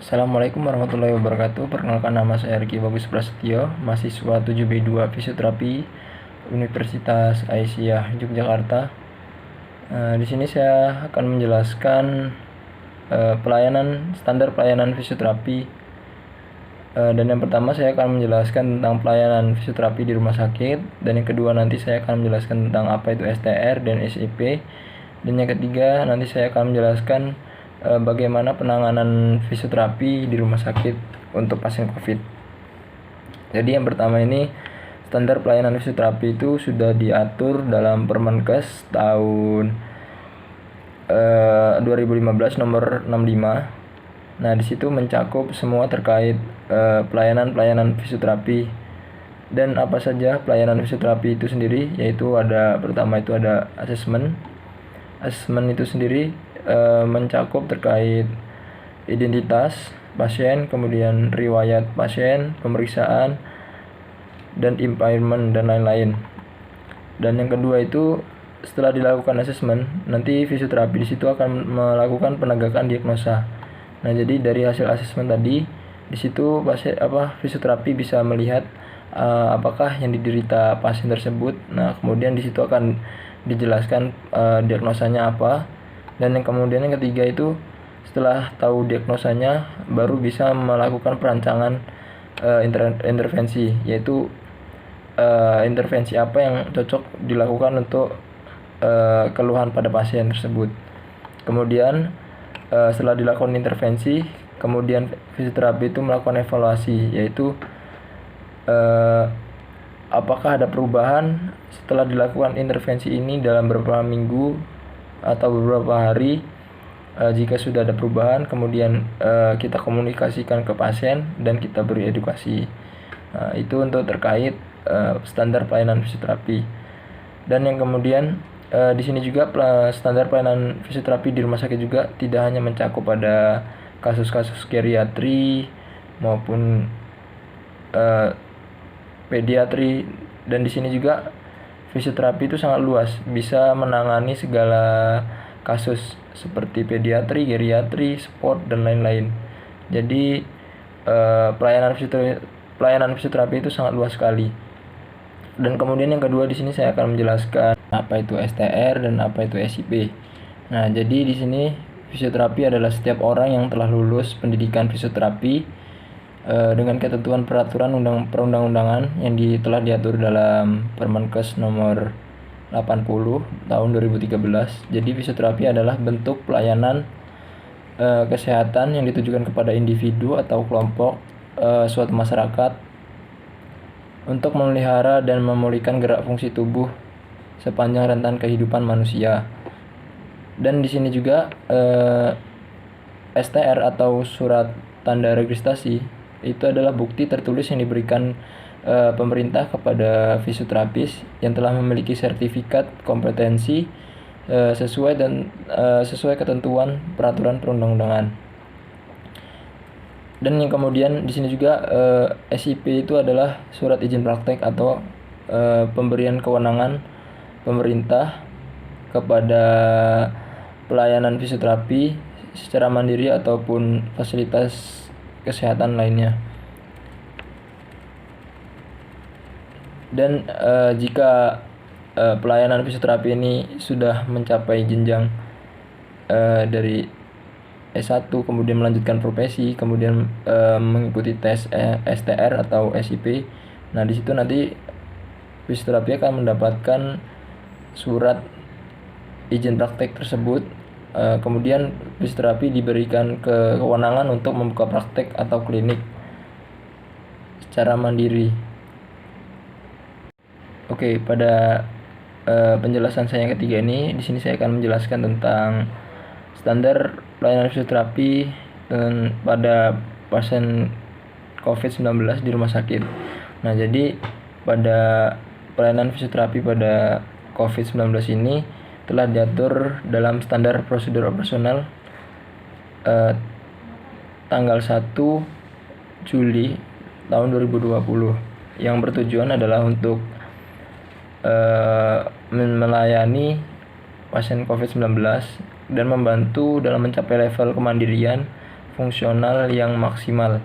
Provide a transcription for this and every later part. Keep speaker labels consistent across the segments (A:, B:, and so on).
A: Assalamualaikum warahmatullahi wabarakatuh. Perkenalkan, nama saya Riki Bagus Prasetyo, mahasiswa 7B2 Fisioterapi Universitas Aisyah Yogyakarta. Di sini saya akan menjelaskan standar pelayanan fisioterapi. Dan yang pertama saya akan menjelaskan tentang pelayanan fisioterapi di rumah sakit, dan yang kedua nanti saya akan menjelaskan tentang apa itu STR dan SIP, dan yang ketiga nanti saya akan menjelaskan bagaimana penanganan fisioterapi di rumah sakit untuk pasien COVID. Jadi yang pertama ini, standar pelayanan fisioterapi itu sudah diatur dalam Permenkes tahun 2015 nomor 65. Nah, di situ mencakup semua terkait pelayanan fisioterapi. Dan apa saja pelayanan fisioterapi itu sendiri, yaitu pertama itu ada asesmen. Asesmen itu sendiri mencakup terkait identitas pasien, kemudian riwayat pasien, pemeriksaan, dan impairment, dan lain-lain. Dan yang kedua itu, setelah dilakukan asesmen, nanti fisioterapi di situ akan melakukan penegakan diagnosa. Nah, jadi dari hasil asesmen tadi, di situ fisioterapi bisa melihat apakah yang diderita pasien tersebut. Nah, kemudian di situ akan dijelaskan diagnosanya apa. Dan yang ketiga itu, setelah tahu diagnosanya baru bisa melakukan perancangan intervensi, yaitu intervensi apa yang cocok dilakukan untuk keluhan pada pasien tersebut. Kemudian setelah dilakukan intervensi, kemudian fisioterapi itu melakukan evaluasi, yaitu apakah ada perubahan setelah dilakukan intervensi ini dalam beberapa minggu atau beberapa hari. Jika sudah ada perubahan, kemudian kita komunikasikan ke pasien dan kita beri edukasi. Itu untuk terkait standar pelayanan fisioterapi. Dan yang kemudian di sini juga standar pelayanan fisioterapi di rumah sakit juga tidak hanya mencakup pada kasus-kasus geriatri maupun pediatri, dan di sini juga fisioterapi itu sangat luas, bisa menangani segala kasus seperti pediatri, geriatri, sport, dan lain-lain. Jadi pelayanan fisioterapi itu sangat luas sekali. Dan kemudian yang kedua di sini saya akan menjelaskan apa itu STR dan apa itu SIP. Nah, jadi di sini fisioterapi adalah setiap orang yang telah lulus pendidikan fisioterapi dengan ketentuan peraturan perundang-undangan yang telah diatur dalam Permenkes nomor 80 tahun 2013. Jadi fisioterapi adalah bentuk pelayanan kesehatan yang ditujukan kepada individu atau kelompok suatu masyarakat untuk memelihara dan memulihkan gerak fungsi tubuh sepanjang rentan kehidupan manusia. Dan di sini juga STR atau surat tanda registrasi itu adalah bukti tertulis yang diberikan pemerintah kepada fisioterapis yang telah memiliki sertifikat kompetensi sesuai ketentuan peraturan perundang-undangan. Dan yang kemudian di sini juga SIP itu adalah surat izin praktek atau pemberian kewenangan pemerintah kepada pelayanan fisioterapi secara mandiri ataupun fasilitas kesehatan lainnya. Dan jika pelayanan fisioterapi ini sudah mencapai jenjang dari S1, kemudian melanjutkan profesi, kemudian mengikuti tes STR atau SIP. Nah, di situ nanti fisioterapi akan mendapatkan surat izin praktek tersebut. Kemudian fisioterapi diberikan kewenangan untuk membuka praktek atau klinik secara mandiri. Oke, pada penjelasan saya yang ketiga ini, di sini saya akan menjelaskan tentang standar pelayanan fisioterapi pada pasien COVID-19 di rumah sakit. Nah, jadi pada pelayanan fisioterapi pada COVID-19 ini telah diatur dalam standar prosedur operasional tanggal 1 Juli tahun 2020 yang bertujuan adalah untuk melayani pasien COVID-19 dan membantu dalam mencapai level kemandirian fungsional yang maksimal.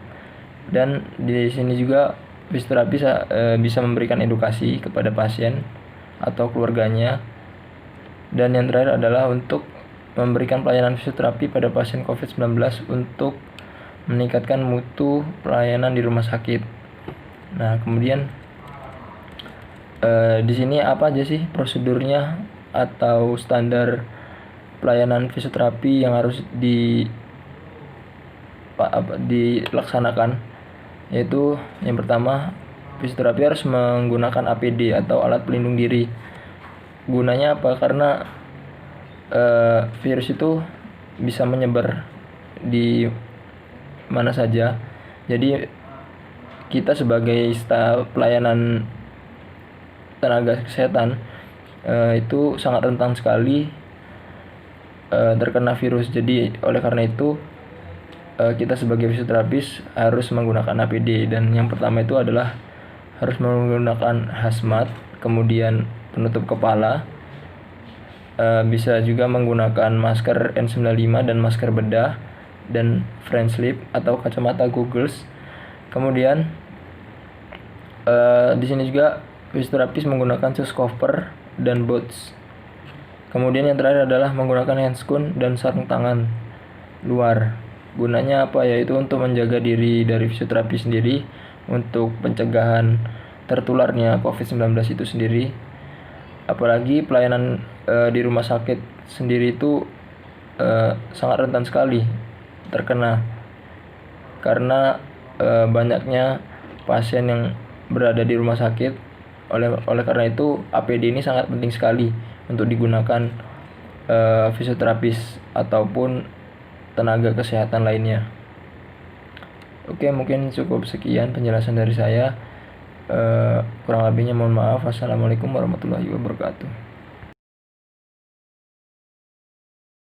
A: Dan di sini juga fisioterapi bisa memberikan edukasi kepada pasien atau keluarganya. Dan yang terakhir adalah untuk memberikan pelayanan fisioterapi pada pasien COVID-19 untuk meningkatkan mutu pelayanan di rumah sakit. Nah, kemudian di sini apa aja sih prosedurnya atau standar pelayanan fisioterapi yang harus dilaksanakan, yaitu yang pertama, fisioterapi harus menggunakan APD atau alat pelindung diri. Gunanya apa? Karena virus itu bisa menyebar di mana saja. Jadi kita sebagai staf pelayanan tenaga kesehatan itu sangat rentan sekali terkena virus. Jadi oleh karena itu kita sebagai fisioterapis harus menggunakan APD, dan yang pertama itu adalah harus menggunakan hazmat, kemudian penutup kepala, bisa juga menggunakan masker N95 dan masker bedah, dan friend sleep atau kacamata goggles. Kemudian di sini juga fisioterapis menggunakan sus cover dan boots. Kemudian yang terakhir adalah menggunakan handscoon dan sarung tangan luar. Gunanya apa? Yaitu untuk menjaga diri dari fisioterapi sendiri, untuk pencegahan tertularnya COVID-19 itu sendiri. Apalagi pelayanan di rumah sakit sendiri itu sangat rentan sekali terkena, karena banyaknya pasien yang berada di rumah sakit. Oleh karena itu APD ini sangat penting sekali untuk digunakan fisioterapis ataupun tenaga kesehatan lainnya. Oke, mungkin cukup sekian penjelasan dari saya. Kurang lebihnya mohon maaf. Wassalamualaikum warahmatullahi wabarakatuh.